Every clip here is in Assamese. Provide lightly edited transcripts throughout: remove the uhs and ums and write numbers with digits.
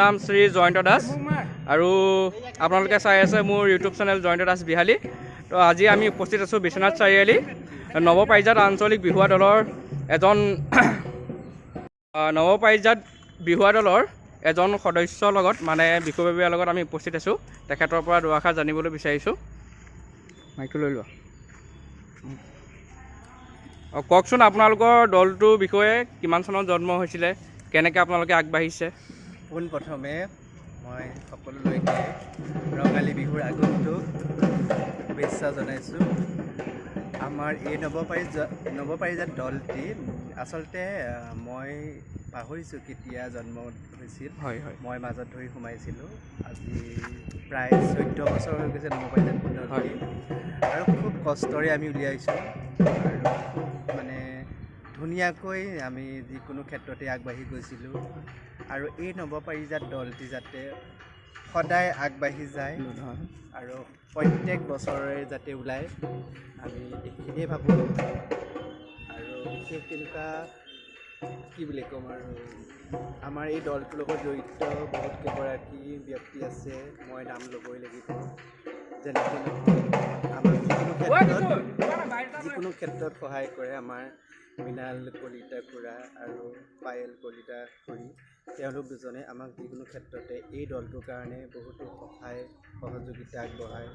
নাম শ্ৰী জয়ন্ত দাস আৰু আপোনালোকে চাই আছে মোৰ ইউটিউব চেনেল জয়ন্ত দাস বিহালী। তো আজি আমি উপস্থিত আছোঁ বিশ্বনাথ চাৰিআলি নৱপাৰিজাত আঞ্চলিক বিহুৱা দলৰ এজন সদস্যৰ লগত মানে বিষয়ববীয়াৰ লগত আমি উপস্থিত আছোঁ। তেখেতৰ পৰা দুআষাৰ জানিবলৈ বিচাৰিছোঁ। মাইকটো লৈ লোৱা। কওকচোন আপোনালোকৰ দলটোৰ বিষয়ে, কিমান চনত জন্ম হৈছিলে, কেনেকৈ আপোনালোকে আগবাঢ়িছে? পোনপ্ৰথমে মই সকলোলৈকে ৰঙালী বিহুৰ আগন্তুক শুভেচ্ছা জনাইছোঁ। আমাৰ এই নৱপাৰিজাত দলটি আচলতে মই পাহৰিছোঁ কেতিয়া জন্ম হৈছিল। মই মাজত ধৰি সোমাইছিলোঁ। আজি প্ৰায় 14 বছৰ হৈ গৈছে নৱপাৰিজাত দলটি, আৰু খুব কষ্টৰে আমি উলিয়াইছোঁ আৰু মানে ধুনীয়াকৈ আমি যিকোনো ক্ষেত্ৰতে আগবাঢ়ি গৈছিলোঁ। আৰু এই নৱপাৰিজাত দলটি যাতে সদায় আগবাঢ়ি যায় আৰু প্ৰত্যেক বছৰে যাতে ওলায়, আমি এইখিনিয়ে ভাবোঁ। আৰু বিশেষ তেনেকুৱা কি বুলি ক'ম, আৰু আমাৰ এই দলটোৰ লগত জড়িত বহুত কেইগৰাকী ব্যক্তি আছে, মই নাম ল'বই লাগিব। যেনেকৈ আমাক যিকোনো ক্ষেত্ৰত সহায় কৰে আমাৰ মৃণাল কলিতা খুৰা আৰু পায়েল কলিতা খুৰী। তেওঁলোক দুজনে আমাক যিকোনো ক্ষেত্ৰতে এই দলটোৰ কাৰণে বহুতো সহায় সহযোগিতা আগবঢ়ায়।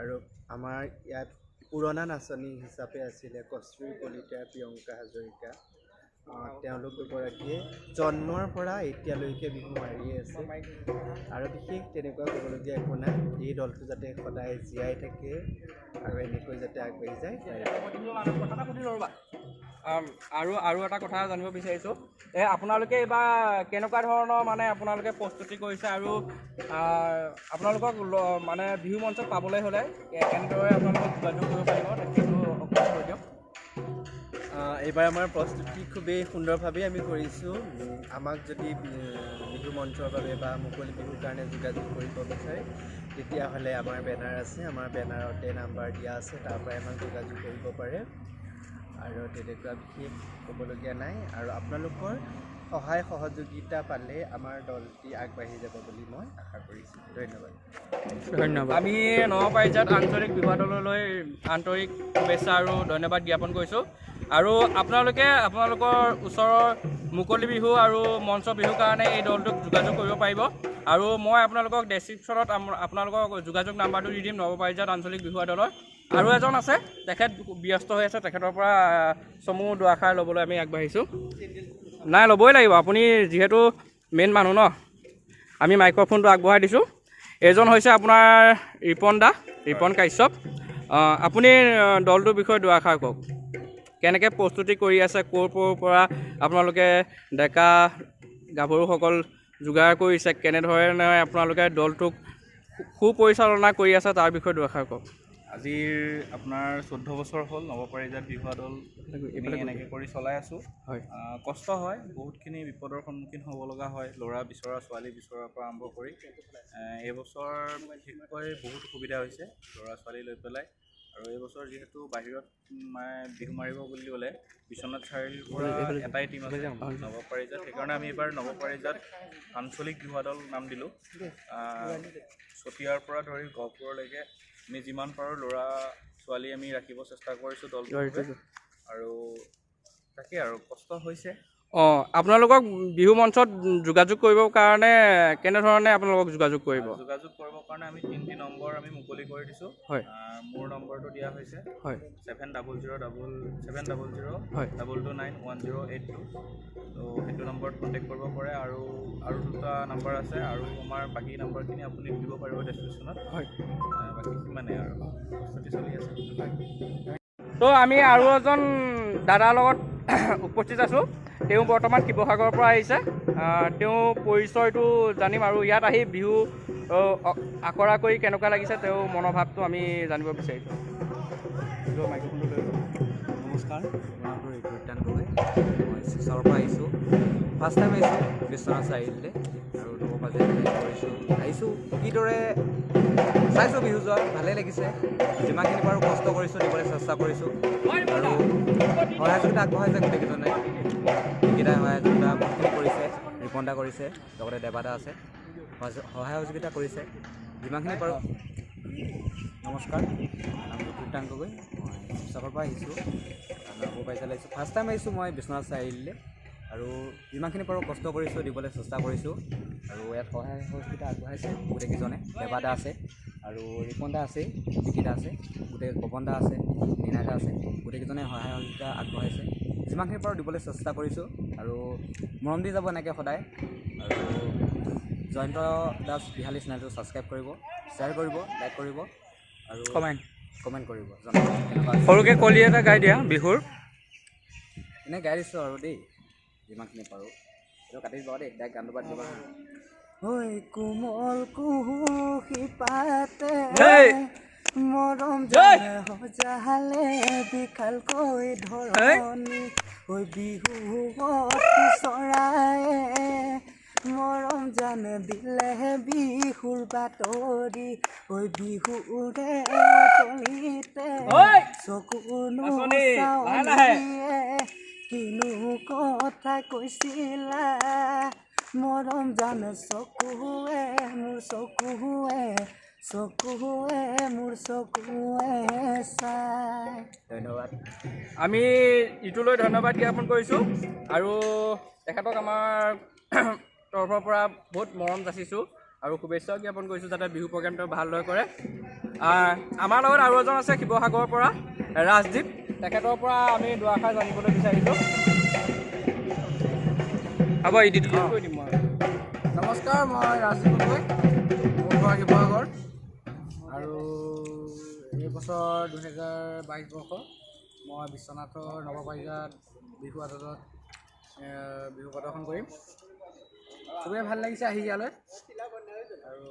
আৰু আমাৰ ইয়াত পুৰণা নাচনী হিচাপে আছিলে কস্তুৰী কলিতা, প্ৰিয়ংকা হাজৰিকা। তেওঁলোক দুগৰাকীয়ে জন্মৰ পৰা এতিয়ালৈকে বিহু মাৰিয়ে আছে, আৰু বিশেষ তেনেকুৱা ক'বলগীয়া একো নাই। এই দলটো যাতে সদায় জীয়াই থাকে আৰু এনেকৈ যাতে আগবাঢ়ি যায়। আৰু এটা কথা জানিব বিচাৰিছোঁ, আপোনালোকে এইবাৰ কেনেকুৱা ধৰণৰ মানে আপোনালোকে প্ৰস্তুতি কৰিছে, আৰু আপোনালোকক মানে বিহু মঞ্চত পাবলৈ হ'লে কেনেদৰে আপোনালোকক যোগাযোগ কৰিব পাৰিব, সেইটো অকণমান কৈ দিয়ক। এইবাৰ আমাৰ প্ৰস্তুতি খুবেই সুন্দৰভাৱেই আমি কৰিছোঁ। আমাক যদি বিহু মঞ্চৰ বাবে বা মুকলি বিহুৰ কাৰণে যোগাযোগ কৰিব বিচাৰে, তেতিয়াহ'লে আমাৰ বেনাৰ আছে, আমাৰ বেনাৰতে নাম্বাৰ দিয়া আছে, তাৰ পৰাই আমাক যোগাযোগ কৰিব পাৰে। আৰু তেনেকুৱা বিশেষ ক'বলগীয়া নাই। আৰু আপোনালোকৰ সহায় সহযোগিতা পালে আমাৰ দলটি আগবাঢ়ি যাব বুলি মই আশা কৰিছোঁ। ধন্যবাদ। আমি নৱপাৰিজাত আঞ্চলিক বিহুৱা দললৈ আন্তৰিক শুভেচ্ছা আৰু ধন্যবাদ জ্ঞাপন কৰিছোঁ। আৰু আপোনালোকৰ ওচৰৰ মুকলি বিহু আৰু মঞ্চ বিহুৰ কাৰণে এই দলটোক যোগাযোগ কৰিব পাৰিব। আৰু মই আপোনালোকক ডেছক্ৰিপশ্যনত আপোনালোকক যোগাযোগ নাম্বাৰটো দি দিম নৱপাৰিজাত আঞ্চলিক বিহুৱা দলৰ। আৰু এজন আছে, তেখেত ব্যস্ত হৈ আছে, তেখেতৰ পৰা চমু দুআষাৰ ল'বলৈ আমি আগবাঢ়িছোঁ। নাই, ল'বই লাগিব, আপুনি যিহেতু মেইন মানুহ ন। আমি মাইক্ৰফোনটো আগবঢ়াই দিছোঁ। এইজন হৈছে আপোনাৰ ৰিপন কাশ্যপ। আপুনি দলটোৰ বিষয়ে দুআষাৰ কওক। কেনেকৈ প্ৰস্তুতি কৰি আছে, ক'ৰ পৰা আপোনালোকে ডেকা গাভৰুসকল যোগাৰ কৰিছে, কেনেধৰণে আপোনালোকে দলটোক সুপৰিচালনা কৰি আছে, তাৰ বিষয়ে দুআষাৰ কওক। আজিৰ আপোনাৰ 14 বছৰ হ'ল নৱপাৰিজাত বিহুৱা দল এনেকৈ কৰি চলাই আছোঁ। কষ্ট হয়, বহুতখিনি বিপদৰ সন্মুখীন হ'ব লগা হয়, ল'ৰা বিচৰা, ছোৱালী বিচৰাৰ পৰা আৰম্ভ কৰি। এইবছৰ বিশেষকৈ বহুত সুবিধা হৈছে ল'ৰা ছোৱালী লৈ পেলাই। আৰু এইবছৰ যিহেতু বাহিৰত বিহু মাৰিব বুলি ক'লে বিশ্বনাথ চাৰিআলিৰ পৰা এটাই টীম আছে নৱপাৰিজাত, সেইকাৰণে আমি এইবাৰ নৱপাৰিজাত আঞ্চলিক বিহুৱা দল নাম দিলোঁ। চতিয়াৰ পৰা ধৰি গহপুৰলৈকে আমি যিমান পাৰোঁ ল'ৰা ছোৱালী আমি ৰাখিব চেষ্টা কৰিছোঁ দলটোৰ। আৰু তাকে আৰু কষ্ট হৈছে। আপোনালোকক বিহু মঞ্চত যোগাযোগ কৰিবৰ কাৰণে কেনেধৰণে আপোনালোকক যোগাযোগ কৰিব? যোগাযোগ কৰিবৰ কাৰণে আমি 3টি নম্বৰ আমি মুকলি কৰি দিছোঁ। মোৰ নম্বৰটো দিয়া হৈছে 700700229108। তো সেইটো নম্বৰত কণ্টেক্ট কৰিব পাৰে। আৰু দুটা নম্বৰ আছে, আৰু আমাৰ বাকী নম্বৰখিনি আপুনি দিব পাৰিব ডেছক্ৰিপশ্যনত। বাকী সিমানেই আৰু প্ৰস্তুতি চলি আছে। তো আমি আৰু এজন দাদাৰ লগত উপস্থিত আছোঁ। তেওঁ বৰ্তমান শিৱসাগৰৰ পৰা আহিছে। তেওঁ পৰিচয়টো জানিম, আৰু ইয়াত আহি বিহু আখৰা কৰি কেনেকুৱা লাগিছে তেওঁৰ মনোভাৱটো আমি জানিব বিচাৰিছোঁ। নমস্কাৰ, মই ৰিপৰ্টান গগৈ। মই শিৱসাগৰৰ পৰা আহিছোঁ। ফাৰ্ষ্ট টাইম আহিছোঁ বিশ্বনাথ চাৰিআলিলৈ, আৰু নৱপাৰিজাত আহিছোঁ। কিদৰে চাইছোঁ বিহু যোৱা, ভালেই লাগিছে। যিমানখিনি পাৰোঁ কষ্ট কৰিছোঁ, দিবলৈ চেষ্টা কৰিছোঁ। আৰু সহায় সহযোগিতা আগবঢ়াইছে গোটেইকেইজনে, এইকেইটাই সহায় সহযোগিতা বহুতখিনি কৰিছে। ৰিপন দা কৰিছে, লগতে দেবা দা আছে, সহায় সহযোগিতা কৰিছে যিমানখিনি পাৰোঁ। নমস্কাৰ, নাম কীৰ্তন গগৈ, মই শিৱসাগৰৰ পৰা আহিছোঁ, নৱপাৰিজাত আহিছোঁ। ফাৰ্ষ্ট টাইম আহিছোঁ মই বিশ্বনাথ চাৰিআলিলৈ, আৰু যিমানখিনি পাৰোঁ কষ্ট কৰিছোঁ, দিবলৈ চেষ্টা কৰিছোঁ, আৰু ইয়াত সহায় সহযোগিতা আগবঢ়াইছে গোটেইকেইজনে। দেবা দা আছে, আৰু ৰিপন দা আছে, বিকি দা আছে, গোটেই পৱন দা আছে, নীনা দা আছে, গোটেইকেইজনে সহায় সহযোগিতা আগবঢ়াইছে। যিমানখিনি পাৰোঁ দিবলৈ চেষ্টা কৰিছোঁ, আৰু মৰম দি যাব এনেকৈ সদায়। আৰু জয়ন্ত দাস বিহালী চেনেলটো ছাবস্ক্ৰাইব কৰিব, শ্বেয়াৰ কৰিব, লাইক কৰিব, আৰু কমেণ্ট কৰিব। সৰুকৈ কলি এটা গাই দিয়া বিহুৰ। এনেই গাই দিছোঁ আৰু দেই, যিমানখিনি পাৰোঁ। এইটো কাটি দিব দেই, ডাইৰেক্ট গানটো বাদ দিবা। ঐ কোমল কুহি পাতে মৰম জালে বিশালকৈ ধৰণি, ঐ বিহুৱতী চৰায়ে মৰম জানে দিলে বিহুৰ বাতৰি, ঐ বিহুৰে তলিতে চকুনো চাউলিয়ে কিনো কথা কৈছিলা, মৰম জানে চকুৱে মোৰ চকুৱে মোৰ চকুৱে চাই। ধন্যবাদ। আমি ইটোলৈ ধন্যবাদ জ্ঞাপন কৰিছোঁ, আৰু তেখেতক আমাৰ তৰফৰ পৰা বহুত মৰম যাচিছোঁ, আৰু শুভেচ্ছাও জ্ঞাপন কৰিছোঁ যাতে বিহু প্ৰগ্ৰেমটো ভালদৰে কৰে। আমাৰ লগত আৰু এজন আছে শিৱসাগৰৰ পৰা, ৰাজদীপ, তেখেতৰ পৰা আমি দুআষাৰ জানিবলৈ বিচাৰিছোঁ। হ'ব, এডিট কৰি দিম মই। নমস্কাৰ, মই ৰাজদীপ গগৈ, মোৰ ঘৰ শিৱসাগৰ, আৰু এই বছৰ 2022 বৰ্ষ মই বিশ্বনাথৰ নৱপাৰিজাত বিহু আদালত বিহু প্ৰদৰ্শন কৰিম। খুবেই ভাল লাগিছে আহি ইয়ালৈ, আৰু